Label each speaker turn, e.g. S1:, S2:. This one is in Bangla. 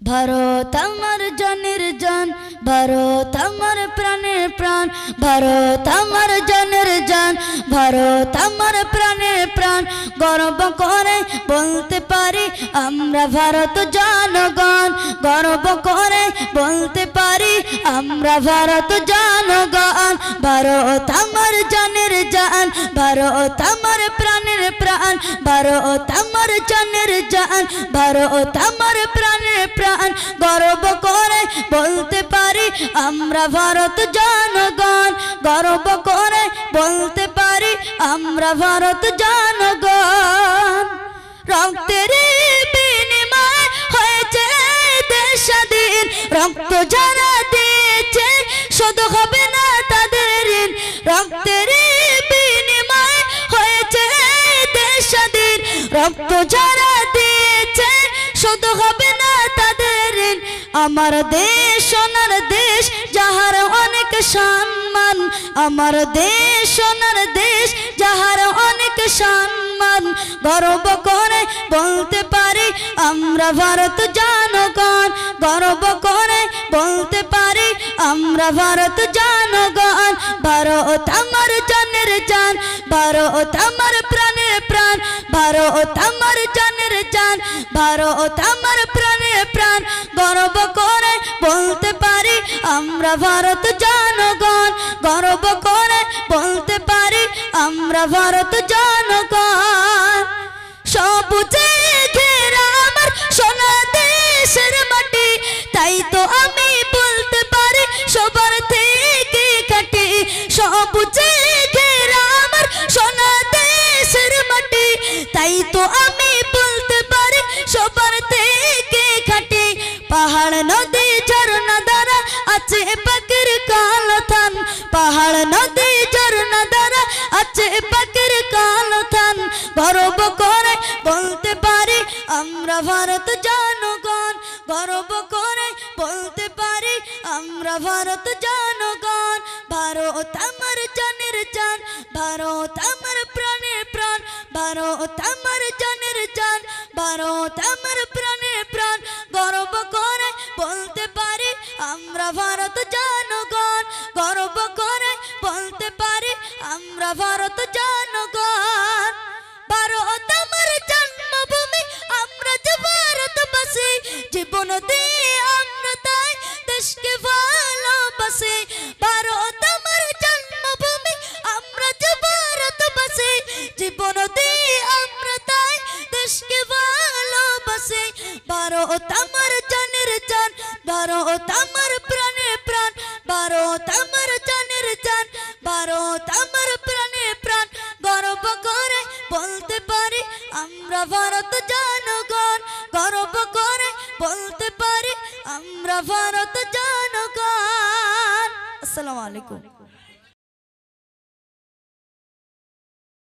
S1: ভারত আমার জানের জান, ভারত আমার প্রাণের প্রাণ, ভারত আমার জানের জান, ভারত আমার প্রাণের প্রাণ। গর্ব করে বলতে পারি আমরা ভারত জনগণ, গর্ব করে বলতে পারি আমরা ভারত জনগণ। ভারত আমার জানের জান, ভারত আমার প্রাণের প্রাণ, ভারত আমার জানের জান, ভারত আমার প্রাণের প্রাণ। গর্ব করে বলতে পারি আমরা ভারত জনগণ, গর্ব করে বলতে পারি আমরা ভারত জনগণ। রক্তের বিনিময়ে হয়েছে দেশ স্বাধীন, রক্ত যারা দিয়েছে শুধু হবে না তাদের ঋণ। রক্তের বিনিময়ে হয়েছে দেশ স্বাধীন, রক্ত যারা দিয়েছে শুধু হবে না তাদের ঋণ। আমার দেশ সোনার দেশ যাহার অনেক সম্মান, আমার দেশ সোনার দেশ যাহার অনেক সম্মান। গর্ব করে বলতে পারি আমরা ভারত জনগণ, গর্ব করে বলতে পারি আমরা ভারত জনগণ। ভারত আমার জানের জান, ভারত আমার প্রাণের প্রাণ, ভারত আমার জানের জান, ভারত আমার প্রাণের প্রাণ। গর্ব করে বলতে পারি আমরা ভারত জনগণ, গর্ব করে বলতে পারি আমরা ভারত জনগণ। সবুজে ঘেরা আমার সোনা দেশের মাটি, তাই তো আমি বলতে পারি সবার থেকে খাঁটি। সবুজে ঘেরা আমার সোনা দেশের মাটি, তাই তো আমি বলতে পারি সবার থেকে খাঁটি। পাহাড় নদী ঝরনা দ্বারা আছে পাখির কালথান, পাহাড় নদী ঝরনা দ্বারা আছে পাখির কালথান। গর্ব করে বলতে পারি আমরা ভারত জনগণ, গর্ব করে বলতে পারি আমরা ভারত জনগণ। ভারত আমার জানের জান, ভারত আমার প্রাণের প্রাণ, ভারত আমার জানের জান, ভারত আমার প্রাণের প্রাণ। গর্ব করে বলতে পারি আমরা ভারত জনগণ, গর্ব করে বলতে পারি আমরা ভারত জনগণ। ভারত আমার জন্মভূমি, আমরা যে ভারতবাসী, জীবন দিয়ে আমরা তাই দেশকে ভালোবাসি। ভারত আমার জন্মভূমি, আমরা যে ভারতবাসী, জীবন দিয়ে আমরা তাই দেশকে ভালোবাসি। ভারত আমার জানের জান, ভারত আমার প্রাণের প্রাণ, ভারত আমার জানের জান, ভারত আমার প্রাণের প্রাণ। গর্ব করে বলতে পারি আমরা ভারত জনগণ, গর্ব করে বলতে পারি আমরা ভারত জনগণ। আসসালামু আলাইকুম।